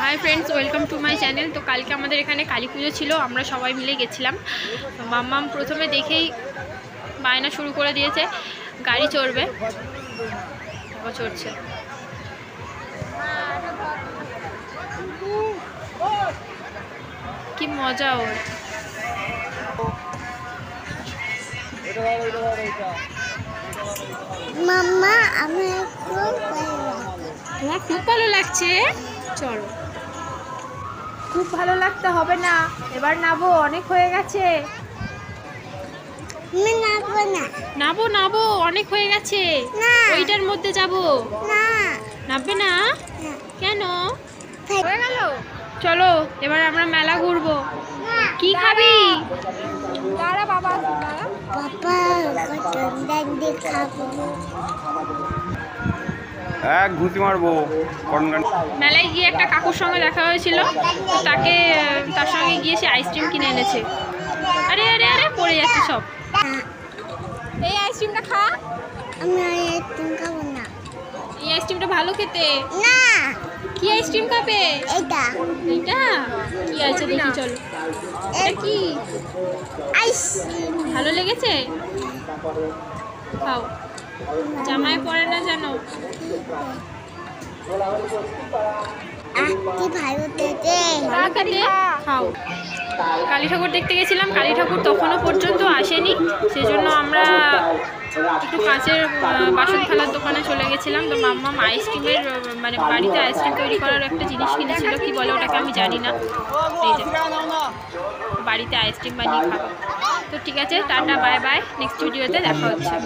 Hi friends, welcome to my channel. तो कल के हमारे एखाने काली पुजो छिलो, आमरा सबाई मिले गेछिलाम। तो माम्माम प्रथमे देखेई बायना शुरू करे दिएछे गाड़ी चढ़बे, चढ़ছে কি মজা ওর। মাম্মা আমার তোমার খুব ভালো লাগছে? চলো। খুব ভালো লাগতে হবে না, এবার নাবো, অনেক হয়ে গেছে। নাবো নাবো, অনেক হয়ে গেছে। ওইটার মধ্যে যাব না। নাববে না? কেন? হয়ে গেল। চলো এবার আমরা মেলা ঘুরবো। কি খাবি? দাঁড়া বাবা, বাবা কটন দেখাবো। এক ঘুষি মারবো। মেলায় গিয়ে একটা কাকুর সঙ্গে দেখা হয়েছিল, তো তার সঙ্গে গিয়ে সে আইসক্রিম কিনে এনেছে। আরে আরে আরে পড়ে যাচ্ছে সব। এই আইসক্রিমটা খা। আমি আইসক্রিম খাবো না। এই আইসক্রিমটা ভালো খেতে না। কি আইসক্রিম খাবে? এটা এইটা কি আছে দেখি, চলো। এটা কি আইসক্রিম ভালো লেগেছে? খাও। জামায় পড়ে না জানো? কি ভালো খেতে। ভালো খেতে, খাও। কালী ঠাকুর দেখতে গেছিলাম, কালী ঠাকুর তখনও পর্যন্ত আসেনি, সেজন্য আমরা একটু কাঁচের বাসন থালার দোকানে চলে গেছিলাম। তো মাম্মাম আইসক্রিমের মানে বাড়িতে আইসক্রিম তৈরি করার একটা জিনিস কিনেছিল, কি বলে ওটাকে আমি জানি না। এই যে বাড়িতে আইসক্রিম বানিয়ে খাবো। তো ঠিক আছে, টাটা বাই বাই, নেক্সট ভিডিওতে দেখা হচ্ছে।